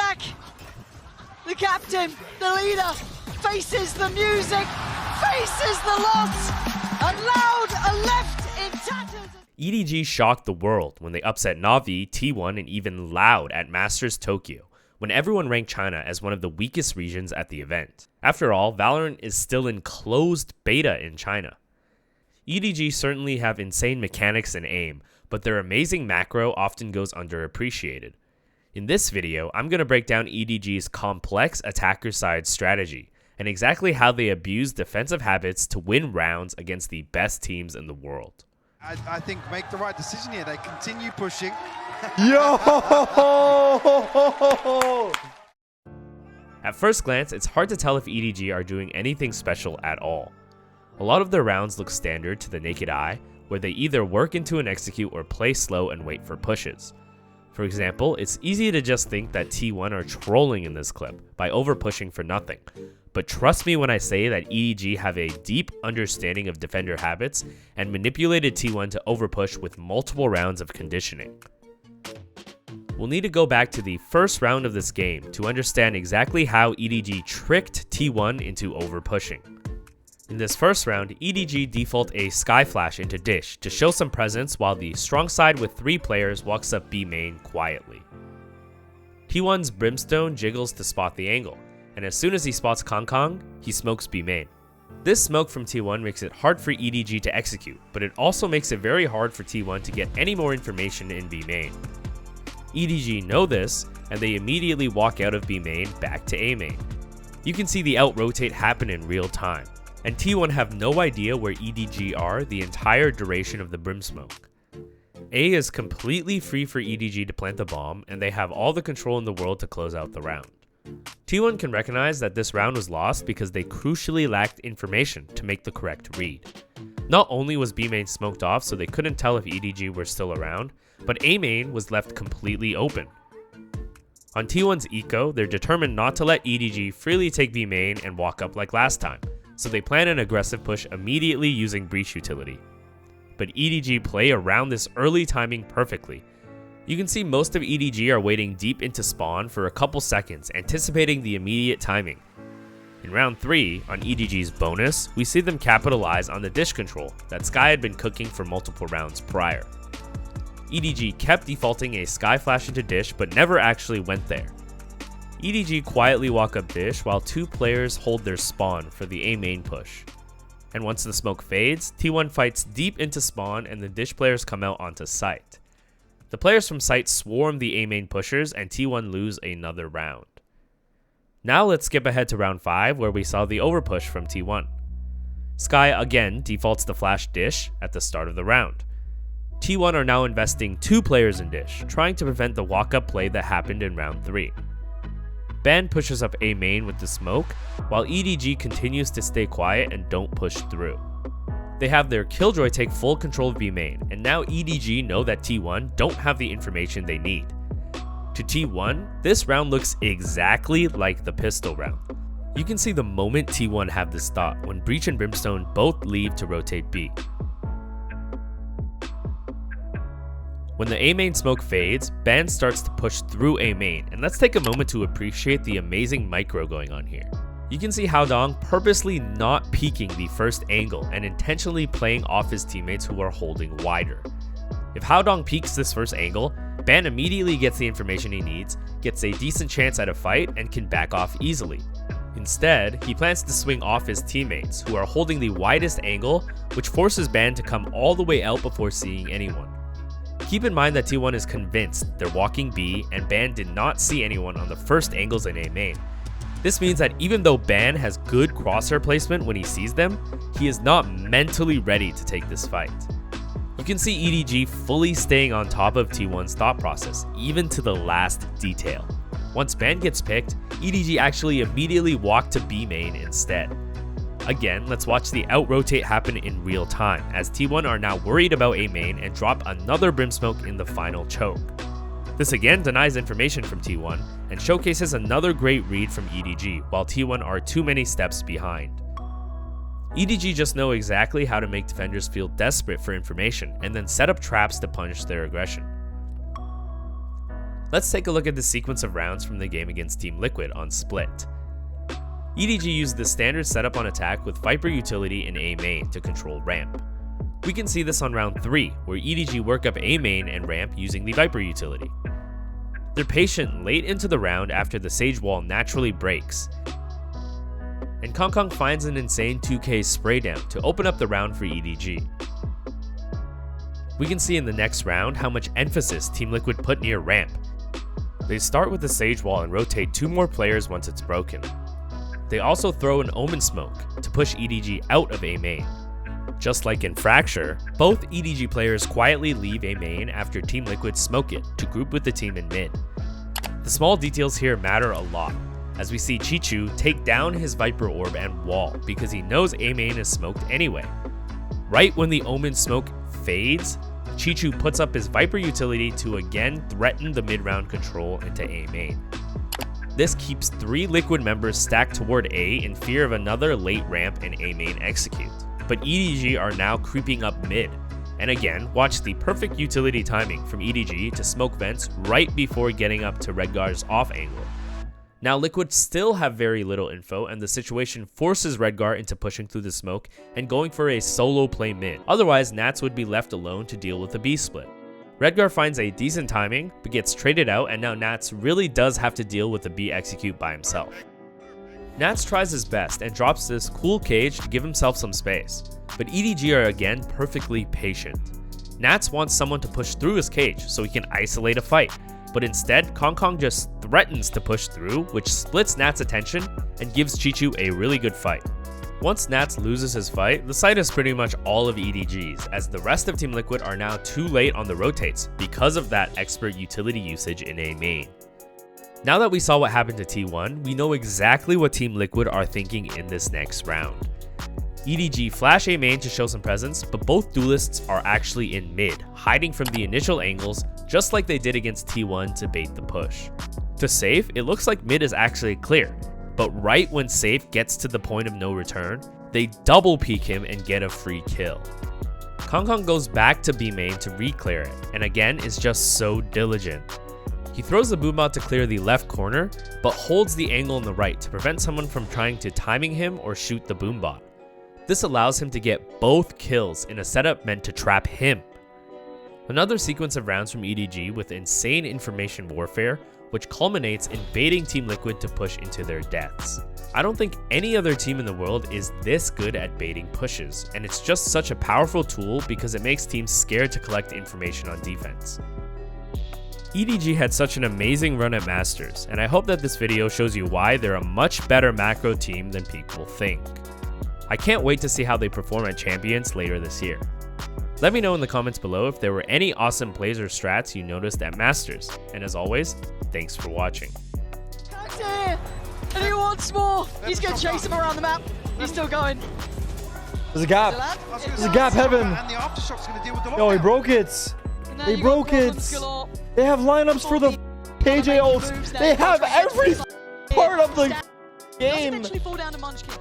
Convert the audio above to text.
back. The captain, the leader, faces the music, faces the loss, and Loud are left in tatters. EDG shocked the world when they upset Navi, T1, and even Loud at Masters Tokyo, when everyone ranked China as one of the weakest regions at the event. After all, Valorant is still in closed beta in China. EDG certainly have insane mechanics and aim, but their amazing macro often goes underappreciated. In this video, I'm going to break down EDG's complex attacker side strategy, and exactly how they abuse defensive habits to win rounds against the best teams in the world. I think make the right decision here. They continue pushing. Yo! At first glance, it's hard to tell if EDG are doing anything special at all. A lot of their rounds look standard to the naked eye, where they either work into an execute or play slow and wait for pushes. For example, it's easy to just think that T1 are trolling in this clip by over-pushing for nothing. But trust me when I say that EDG have a deep understanding of defender habits and manipulated T1 to over-push with multiple rounds of conditioning. We'll need to go back to the first round of this game to understand exactly how EDG tricked T1 into over-pushing. In this first round, EDG default a Sky Flash into Dish to show some presence while the strong side with 3 players walks up B main quietly. T1's Brimstone jiggles to spot the angle, and as soon as he spots Kong Kong, he smokes B main. This smoke from T1 makes it hard for EDG to execute, but it also makes it very hard for T1 to get any more information in B main. EDG know this, and they immediately walk out of B main back to A main. You can see the out-rotate happen in real time, and T1 have no idea where EDG are the entire duration of the Brim smoke. A is completely free for EDG to plant the bomb, and they have all the control in the world to close out the round. T1 can recognize that this round was lost because they crucially lacked information to make the correct read. Not only was B main smoked off so they couldn't tell if EDG were still around, but A main was left completely open. On T1's eco, they're determined not to let EDG freely take B main and walk up like last time, so they plan an aggressive push immediately using Breach utility. But EDG play around this early timing perfectly. You can see most of EDG are waiting deep into spawn for a couple seconds, anticipating the immediate timing. In round 3, on EDG's bonus, we see them capitalize on the dish control that Sky had been cooking for multiple rounds prior. EDG kept defaulting a Sky Flash into Dish but never actually went there. EDG quietly walk up Dish while 2 players hold their spawn for the A main push. And once the smoke fades, T1 fights deep into spawn and the Dish players come out onto site. The players from site swarm the A main pushers and T1 lose another round. Now let's skip ahead to round 5 where we saw the overpush from T1. Sky again defaults the flash Dish at the start of the round. T1 are now investing 2 players in Dish, trying to prevent the walk-up play that happened in round 3. Ban pushes up A main with the smoke, while EDG continues to stay quiet and don't push through. They have their Killjoy take full control of B main, and now EDG know that T1 don't have the information they need. To T1, this round looks exactly like the pistol round. You can see the moment T1 have this thought when Breach and Brimstone both leave to rotate B. When the A main smoke fades, Ban starts to push through A main, and let's take a moment to appreciate the amazing micro going on here. You can see Haodong purposely not peeking the first angle and intentionally playing off his teammates who are holding wider. If Haodong peeks this first angle, Ban immediately gets the information he needs, gets a decent chance at a fight, and can back off easily. Instead, he plans to swing off his teammates, who are holding the widest angle, which forces Ban to come all the way out before seeing anyone. Keep in mind that T1 is convinced they're walking B and Ban did not see anyone on the first angles in A main. This means that even though Ban has good crosshair placement when he sees them, he is not mentally ready to take this fight. You can see EDG fully staying on top of T1's thought process, even to the last detail. Once Ban gets picked, EDG actually immediately walk to B main instead. Again, let's watch the out-rotate happen in real time, as T1 are now worried about A main and drop another Brimsmoke in the final choke. This again denies information from T1 and showcases another great read from EDG, while T1 are too many steps behind. EDG just know exactly how to make defenders feel desperate for information and then set up traps to punish their aggression. Let's take a look at the sequence of rounds from the game against Team Liquid on Split. EDG used the standard setup on attack with Viper utility in A main to control ramp. We can see this on round 3, where EDG work up A main and ramp using the Viper utility. They're patient late into the round after the Sage wall naturally breaks, and Kong finds an insane 2k spray down to open up the round for EDG. We can see in the next round how much emphasis Team Liquid put near ramp. They start with the Sage wall and rotate 2 more players once it's broken. They also throw an Omen smoke to push EDG out of A main. Just like in Fracture, both EDG players quietly leave A main after Team Liquid smoke it to group with the team in mid. The small details here matter a lot, as we see Chichu take down his Viper orb and wall because he knows A main is smoked anyway. Right when the Omen smoke fades, Chichu puts up his Viper utility to again threaten the mid-round control into A main. This keeps 3 Liquid members stacked toward A in fear of another late ramp and A main execute. But EDG are now creeping up mid, and again, watch the perfect utility timing from EDG to smoke vents right before getting up to Redgar's off angle. Now Liquid still have very little info, and the situation forces Redgar into pushing through the smoke and going for a solo play mid. Otherwise, Nats would be left alone to deal with the B split. Redgar finds a decent timing, but gets traded out, and now Nats really does have to deal with the B execute by himself. Nats tries his best and drops this cool cage to give himself some space, but EDG are again perfectly patient. Nats wants someone to push through his cage so he can isolate a fight, but instead Kong just threatens to push through, which splits Nats' attention and gives Chichu a really good fight. Once Nats loses his fight, the site is pretty much all of EDG's, as the rest of Team Liquid are now too late on the rotates because of that expert utility usage in A main. Now that we saw what happened to T1, we know exactly what Team Liquid are thinking in this next round. EDG flash A main to show some presence, but both duelists are actually in mid, hiding from the initial angles just like they did against T1 to bait the push. To Safe, it looks like mid is actually clear, but right when Safe gets to the point of no return, they double peek him and get a free kill. Kong goes back to B main to re-clear it, and again is just so diligent. He throws the boombot to clear the left corner, but holds the angle on the right to prevent someone from trying to timing him or shoot the boombot. This allows him to get both kills in a setup meant to trap him. Another sequence of rounds from EDG with insane information warfare, which culminates in baiting Team Liquid to push into their deaths. I don't think any other team in the world is this good at baiting pushes, and it's just such a powerful tool because it makes teams scared to collect information on defense. EDG had such an amazing run at Masters, and I hope that this video shows you why they're a much better macro team than people think. I can't wait to see how they perform at Champions later this year. Let me know in the comments below if there were any awesome plays or strats you noticed at Masters, and as always, thanks for watching. And he wants more! He's gonna chase him around the map. He's still going. There's a gap. There's a gap, Heaven. And the aftershock's going to deal with the Yo, he lockdown. broke it. They broke it. They have lineups for the KJ ults. They have every part of the game. Eventually fall down to Munchkin.